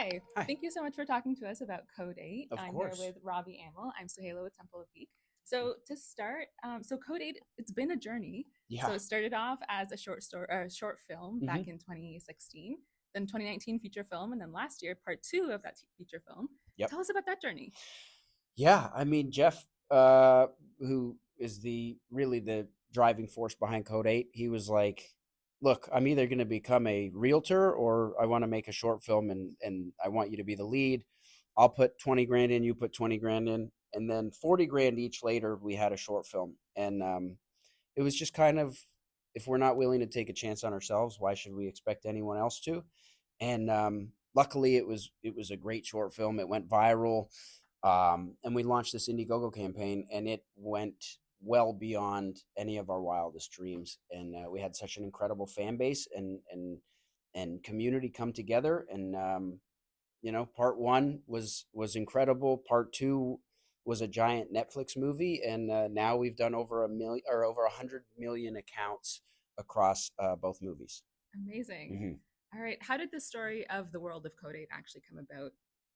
Hi, Hi. thank you so much for talking to us about Code 8. Of I'm here course. with Robbie Amell. I'm Suhaila with Temple of Geek. So to start, Code 8, it's been a journey. Yeah. So it started off as a short film hmm back in 2016, then 2019 feature film, and then last year part two of that feature film. Yep. Tell us about that journey. Yeah. I mean, Jeff, who is the really the driving force behind Code 8, he was like, look, I'm either going to become a realtor or I want to make a short film and I want you to be the lead. I'll put 20 grand in, you put 20 grand in. And then 40 grand each later, we had a short film. And it was just kind of, if we're not willing to take a chance on ourselves, why should we expect anyone else to? And luckily, it was a great short film. It went viral, and we launched this Indiegogo campaign, and it went well beyond any of our wildest dreams. And we had such an incredible fan base and community come together. And part one was incredible. Part two was a giant Netflix movie, and now we've done over 1 million or over 100 million accounts across both movies. Amazing. hmm All right, how did the story of the world of Code 8 actually come about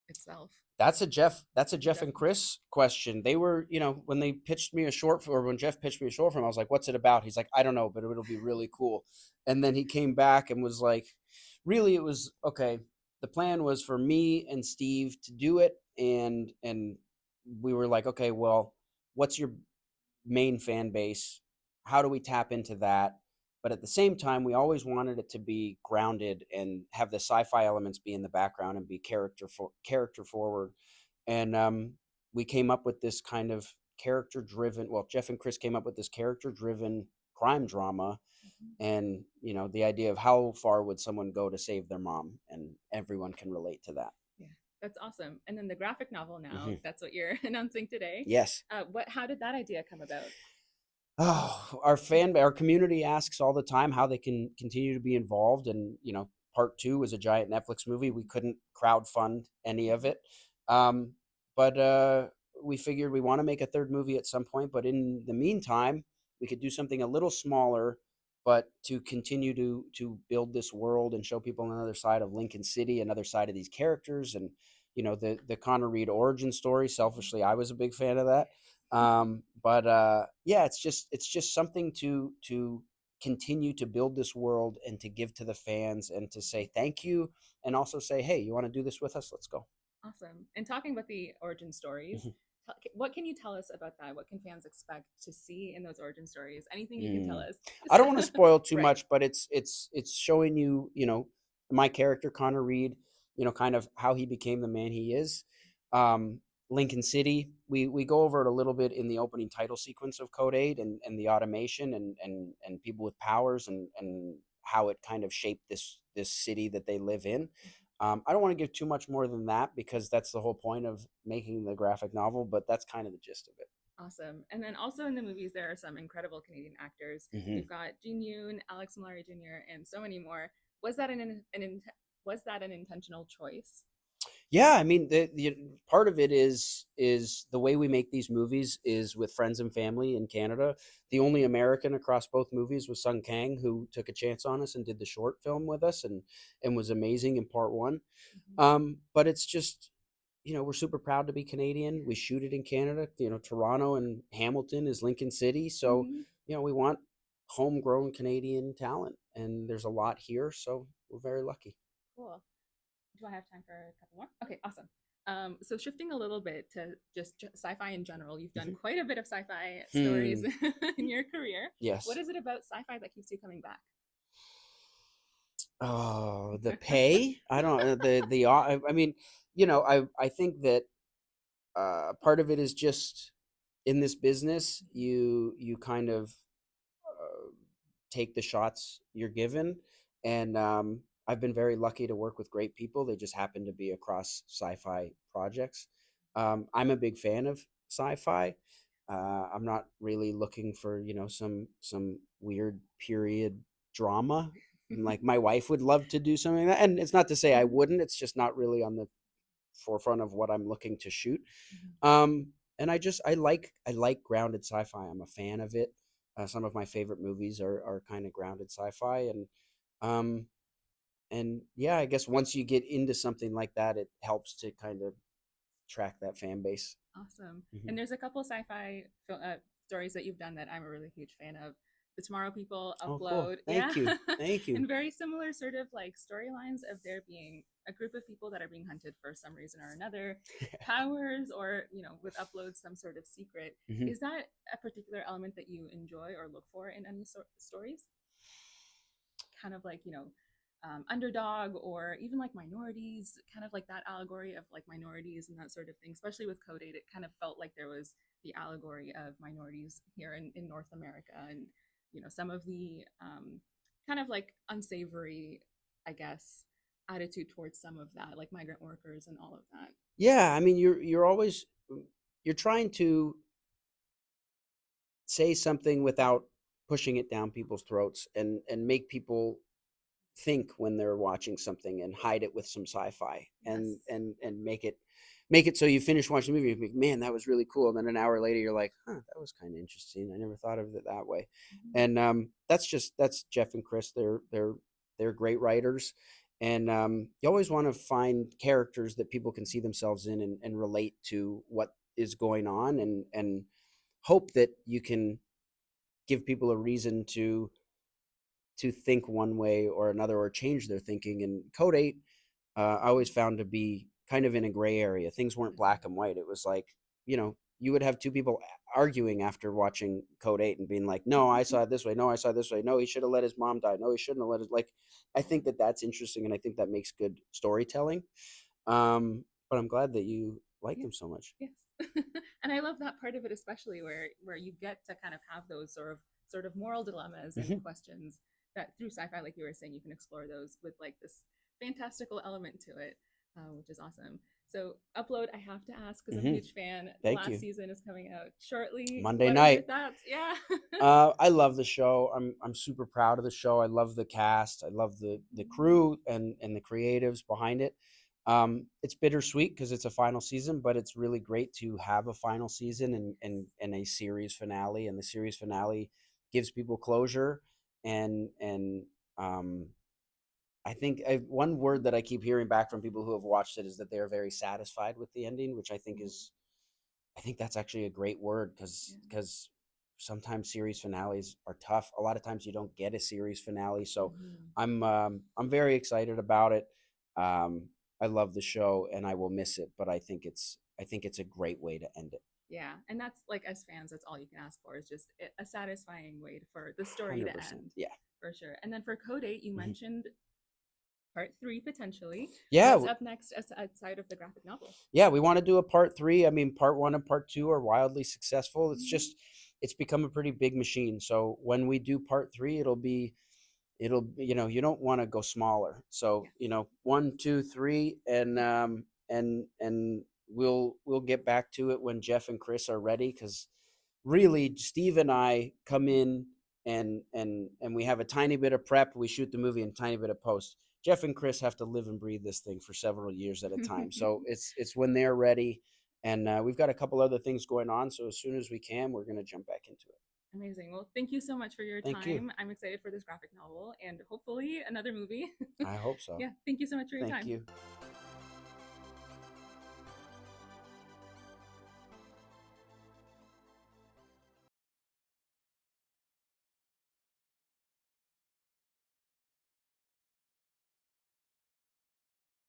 itself? That's a Jeff. That's a That's a Jeff Jeff and question. Chris question. They were, when they pitched me a short, or when Jeff pitched me a short film, I was like, "What's it about?" He's like, "I don't know, but it'll be really cool." And then he came back and was like, "Really, it was okay. The plan was for me and Steve to do it, and we were like, okay, well, what's your main fan base? How do we tap into that? But at the same time, we always wanted it to be grounded and have the sci-fi elements be in the background and be character forward. And we came up with this kind of character driven. Well, Jeff and Chris came up with this character driven crime drama, Mhm. and the idea of how far would someone go to save their mom, and everyone can relate to that. Yeah, that's awesome. And then the graphic novel now, hmm that's what you're announcing today. Yes. How did that idea come about? Oh, our community asks all the time how they can continue to be involved, and part two was a giant Netflix movie. We couldn't crowd fund any of Mhm. it, but we figured we want to make a third movie at some point. But in the meantime, we could do something a little smaller, but to continue to build this world and show people another side of Lincoln City, another side of these characters, and the Connor Reed origin story. Selfishly, I was a big fan of that. But yeah, it's just something to continue to build this world and to give to the fans and to say thank you, and also say, hey, you want to do this with us? Let's go. Awesome. And talking about the origin stories, Mhm. what can you tell us about that? What can fans expect to see in those origin stories? Anything you can tell Mm. us? I don't want to spoil too Right. much, but it's showing you, my character Connor Reed, kind of how he became the man he is. Um, Lincoln City, we go over it a little bit in the opening title sequence of Code 8, and the automation and people with powers, and how it kind of shaped this city that they live in. I don't want to give too much more than that because that's the whole point of making the graphic novel, but that's kind of the gist of Awesome. And then also in the movies, there are some incredible Canadian actors. it. We've got Gene Yoon, Alex Malari Jr., and so many more. Was that was that an intentional choice? Yeah, I mean, the part of it is the way we make these movies is with friends and family in Canada. The only American across both movies was Sung Kang, who took a chance on us and did the short film with us, and was amazing in part one. Mhm. But it's just, we're super proud to be Canadian. We shoot it in Canada. Toronto and Hamilton is Lincoln City, so Mhm. we want homegrown Canadian talent, and there's a lot here, so we're very lucky. Cool. Do I have time for a couple more? Okay, awesome. So shifting a little bit to just sci-fi in general, you've done Mhm. quite a bit of sci-fi stories Hmm. in your career. What Yes. is it about sci-fi that keeps you coming back? Oh, the pay? I don't I mean, I think that part of it is just in this business, you kind of uh, take the shots you're given, and I've been very lucky to work with great people. They just happen to be across sci-fi projects. I'm a big fan of sci-fi. I'm not really looking for some weird period drama. Like my wife would love to do something like that, and it's not to say I Mhm. wouldn't. It's just not really on the forefront of what I'm looking to shoot. Mhm. And I like grounded sci-fi. I'm a fan of it. Some of my favorite movies are kind of grounded sci-fi, and um, and yeah, I guess once you get into something like that, it helps to kind of track that fan base. Awesome. Hmm. And there's a couple sci-fi stories that you've done that I'm a really huge fan of. The Tomorrow People, Oh, cool. Upload, yeah, Thank you. Thank you. and very similar sort of like storylines of there being a group of people that are being hunted for some reason or another, powers, or with Upload, some sort of secret. Hmm. Is that a particular element that you enjoy or look for in any stories? Kind of like underdog, or even like minorities, kind of like that allegory of like minorities and that sort of thing. Especially with Code 8, it kind of felt like there was the allegory of minorities here in North America, and some of the kind of like unsavory, I guess, attitude towards some of that, like migrant workers and all of that. Yeah, I mean, you're always you're trying to say something without pushing it down people's throats, and make people think when they're watching something, and hide it with some sci-fi, and Yes. make it so you finish watching the movie, you think, man, that was really cool, and then an hour later you're like, huh, that was kind of interesting, I never thought of it that way. Mhm. And that's Jeff and Chris. They're great writers, and you always want to find characters that people can see themselves in, and relate to what is going on, and hope that you can give people a reason to think one way or another, or change their thinking. And Code 8, I always found to be kind of in a gray area. Things weren't black and white. It was like, you would have two people arguing after watching Code 8 and being like, no, I saw it this way. No, I saw it this way. No, he should have let his mom die. No, he shouldn't have let his, like, I think that that's interesting. And I think that makes good storytelling. But I'm glad that you like Yeah. them so much. Yes. And I love that part of it, especially where you get to kind of have those sort of moral dilemmas and Hmm. questions that through sci-fi, like you were saying, you can explore those with like this fantastical element to it, which is awesome. So Upload, I have to ask because I'm a Hmm. huge fan. The Thank last you. season is coming out shortly. Monday What are your night. thoughts? Yeah. I love the show. I'm super proud of the show. I love the cast. I love the crew, and the creatives behind it. It's bittersweet because it's a final season, but it's really great to have a final season, and a series finale. And the series finale gives people closure. And um, I think one word that I keep hearing back from people who have watched it is that they are very satisfied with the ending, which I think that's actually a great word, Yeah. because sometimes series finales are tough. A lot of times you don't get a series finale, so Mhm. I'm very excited about it. I love the show, and I will miss it, but I think it's a great way to end it. Yeah, and that's like, as fans, that's all you can ask for, is just a satisfying way for the story to 100%. end, Yeah. for sure. And then for Code 8, you Mhm. mentioned part three potentially. Yeah. What's up next outside of the graphic novel? Yeah, we want to do a part three. I mean, part one and part two are wildly successful. Mhm. It's become a pretty big machine. So when we do part three, you don't want to go smaller. So, Yes. one, two, three, and we'll get back to it when Jeff and Chris are ready. Because really, Steve and I come in, and we have a tiny bit of prep. We shoot the movie and a tiny bit of post. Jeff and Chris have to live and breathe this thing for several years at a time. So it's when they're ready, and we've got a couple other things going on. So as soon as we can, we're going to jump back into it. Amazing. Well, thank you so much for your Thank you. time. I'm excited for this graphic novel and hopefully another movie. I hope so. Yeah, thank you so much for your Thank time. you.